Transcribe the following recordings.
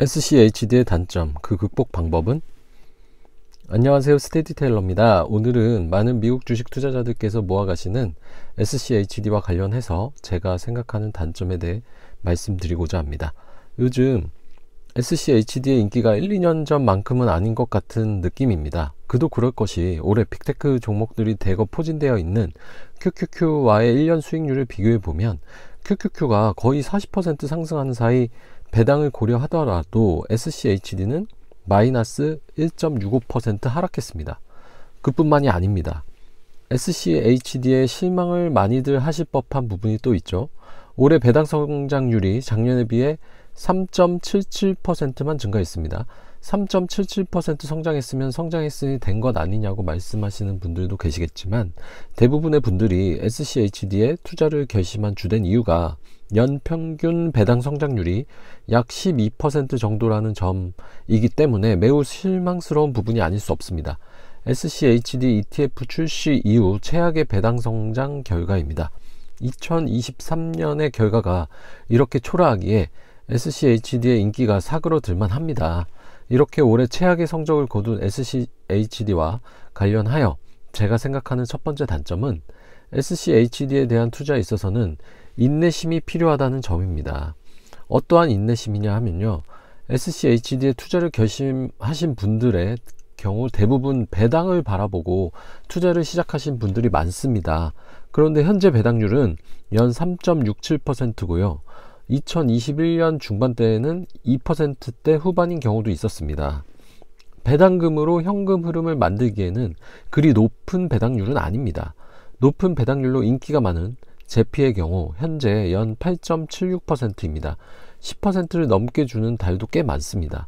SCHD의 단점, 그 극복 방법은? 안녕하세요, 스테디테일러입니다. 오늘은 많은 미국 주식 투자자들께서 모아가시는 SCHD와 관련해서 제가 생각하는 단점에 대해 말씀드리고자 합니다. 요즘 SCHD의 인기가 1, 2년 전만큼은 아닌 것 같은 느낌입니다. 그도 그럴 것이 올해 빅테크 종목들이 대거 포진되어 있는 QQQ와의 1년 수익률을 비교해보면 QQQ가 거의 40% 상승하는 사이 배당을 고려하더라도 SCHD는 마이너스 1.65% 하락했습니다. 그뿐만이 아닙니다. SCHD의 실망을 많이들 하실 법한 부분이 또 있죠. 올해 배당 성장률이 작년에 비해 3.77%만 증가했습니다. 3.77% 성장했으면 성장했으니 된 것 아니냐고 말씀하시는 분들도 계시겠지만, 대부분의 분들이 SCHD에 투자를 결심한 주된 이유가 연평균 배당 성장률이 약 12% 정도라는 점이기 때문에 매우 실망스러운 부분이 아닐 수 없습니다. SCHD ETF 출시 이후 최악의 배당 성장 결과입니다. 2023년의 결과가 이렇게 초라하기에 SCHD의 인기가 사그러들만 합니다. 이렇게 올해 최악의 성적을 거둔 SCHD와 관련하여 제가 생각하는 첫 번째 단점은 SCHD에 대한 투자에 있어서는 인내심이 필요하다는 점입니다. 어떠한 인내심이냐 하면요, SCHD에 투자를 결심하신 분들의 경우 대부분 배당을 바라보고 투자를 시작하신 분들이 많습니다. 그런데 현재 배당률은 연 3.67%고요. 2021년 중반대에는 2%대 후반인 경우도 있었습니다. 배당금으로 현금 흐름을 만들기에는 그리 높은 배당률은 아닙니다. 높은 배당률로 인기가 많은 제피의 경우 현재 연 8.76%입니다. 10%를 넘게 주는 달도 꽤 많습니다.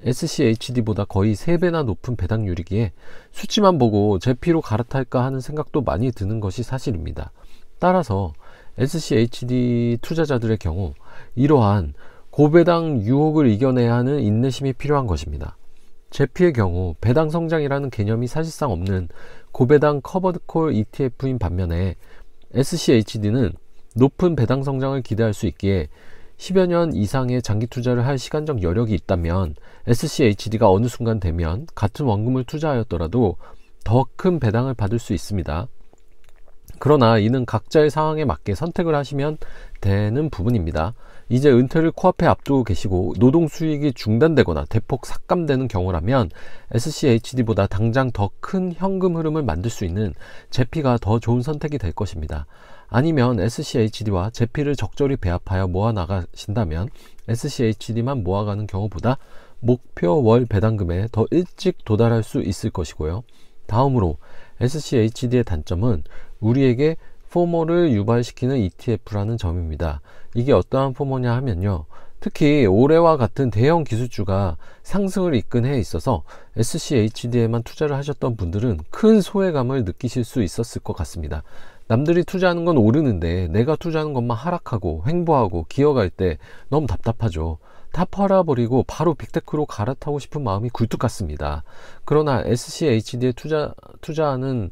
SCHD보다 거의 3배나 높은 배당률이기에 수치만 보고 제피로 갈아탈까 하는 생각도 많이 드는 것이 사실입니다. 따라서 SCHD 투자자들의 경우 이러한 고배당 유혹을 이겨내야 하는 인내심이 필요한 것입니다. 제피의 경우 배당 성장이라는 개념이 사실상 없는 고배당 커버드콜 ETF인 반면에 SCHD는 높은 배당 성장을 기대할 수 있기에 10여 년 이상의 장기 투자를 할 시간적 여력이 있다면 SCHD가 어느 순간 되면 같은 원금을 투자하였더라도 더 큰 배당을 받을 수 있습니다. 그러나 이는 각자의 상황에 맞게 선택을 하시면 되는 부분입니다. 이제 은퇴를 코앞에 앞두고 계시고 노동 수익이 중단되거나 대폭 삭감되는 경우라면 SCHD보다 당장 더 큰 현금 흐름을 만들 수 있는 제피가 더 좋은 선택이 될 것입니다. 아니면 SCHD와 제피를 적절히 배합하여 모아 나가신다면 SCHD만 모아가는 경우보다 목표 월 배당금에 더 일찍 도달할 수 있을 것이고요. 다음으로 SCHD의 단점은 우리에게 포모를 유발시키는 ETF라는 점입니다. 이게 어떠한 포모냐 하면요, 특히 올해와 같은 대형 기술주가 상승을 이끈 해에 있어서 SCHD에만 투자를 하셨던 분들은 큰 소외감을 느끼실 수 있었을 것 같습니다. 남들이 투자하는 건 오르는데 내가 투자하는 것만 하락하고 횡보하고 기어갈 때 너무 답답하죠. 다 팔아버리고 바로 빅테크로 갈아타고 싶은 마음이 굴뚝 같습니다. 그러나 SCHD에 투자하는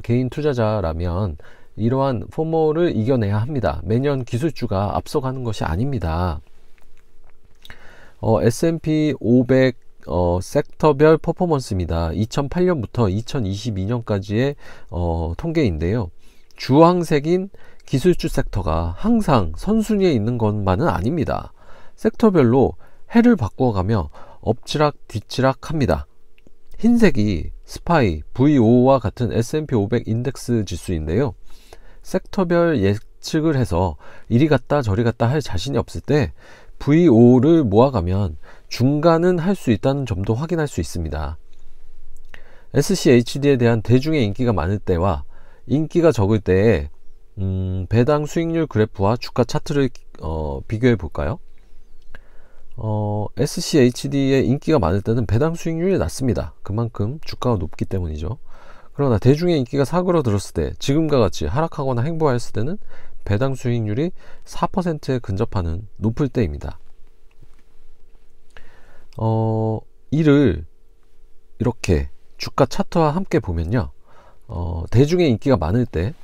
개인 투자자라면 이러한 포모를 이겨내야 합니다. 매년 기술주가 앞서가는 것이 아닙니다. S&P 500 섹터별 퍼포먼스입니다. 2008년부터 2022년까지의 통계인데요. 주황색인 기술주 섹터가 항상 선순위에 있는 것만은 아닙니다. 섹터별로 해를 바꿔가며 엎치락 뒤치락 합니다. 흰색이 스파이, V5와 같은 S&P 500 인덱스 지수인데요. 섹터별 예측을 해서 이리 갔다 저리 갔다 할 자신이 없을 때 V5를 모아가면 중간은 할 수 있다는 점도 확인할 수 있습니다. SCHD에 대한 대중의 인기가 많을 때와 인기가 적을 때의 배당 수익률 그래프와 주가 차트를 비교해 볼까요? SCHD의 인기가 많을 때는 배당 수익률이 낮습니다. 그만큼 주가가 높기 때문이죠. 그러나 대중의 인기가 사그러들었을 때, 지금과 같이 하락하거나 횡보하였을 때는 배당 수익률이 4%에 근접하는 높을 때입니다. 이를 이렇게 주가 차트와 함께 보면요, 대중의 인기가 많을 때,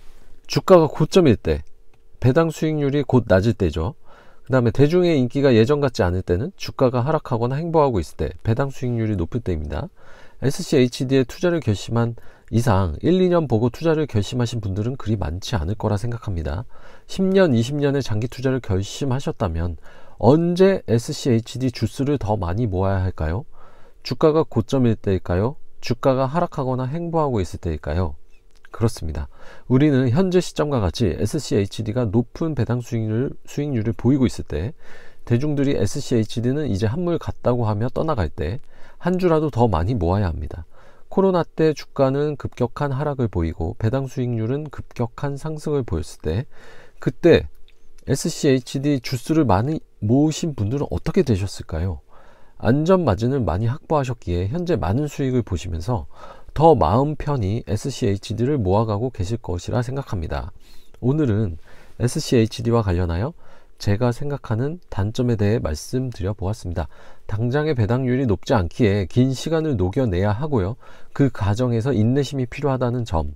주가가 고점일 때, 배당 수익률이 곧 낮을 때죠. 그 다음에 대중의 인기가 예전 같지 않을 때는, 주가가 하락하거나 행보하고 있을 때, 배당 수익률이 높을 때입니다. SCHD에 투자를 결심한 이상 1, 2년 보고 투자를 결심하신 분들은 그리 많지 않을 거라 생각합니다. 10년, 20년의 장기 투자를 결심하셨다면 언제 SCHD 주스를 더 많이 모아야 할까요? 주가가 고점일 때일까요? 주가가 하락하거나 행보하고 있을 때일까요? 그렇습니다. 우리는 현재 시점과 같이 SCHD가 높은 배당 수익률을 보이고 있을 때, 대중들이 SCHD는 이제 한물 같다고 하며 떠나갈 때 한 주라도 더 많이 모아야 합니다. 코로나 때 주가는 급격한 하락을 보이고 배당 수익률은 급격한 상승을 보였을 때, 그때 SCHD 주스를 많이 모으신 분들은 어떻게 되셨을까요? 안전 마진을 많이 확보하셨기에 현재 많은 수익을 보시면서 더 마음 편히 SCHD를 모아가고 계실 것이라 생각합니다. 오늘은 SCHD와 관련하여 제가 생각하는 단점에 대해 말씀드려 보았습니다. 당장의 배당률이 높지 않기에 긴 시간을 녹여내야 하고요. 그 과정에서 인내심이 필요하다는 점,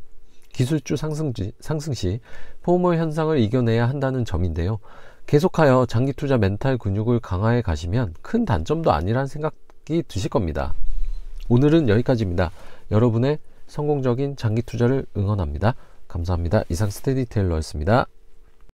기술주 상승 시 포모 현상을 이겨내야 한다는 점인데요. 계속하여 장기 투자 멘탈 근육을 강화해 가시면 큰 단점도 아니라는 생각이 드실 겁니다. 오늘은 여기까지입니다. 여러분의 성공적인 장기 투자를 응원합니다. 감사합니다. 이상 스테디테일러였습니다.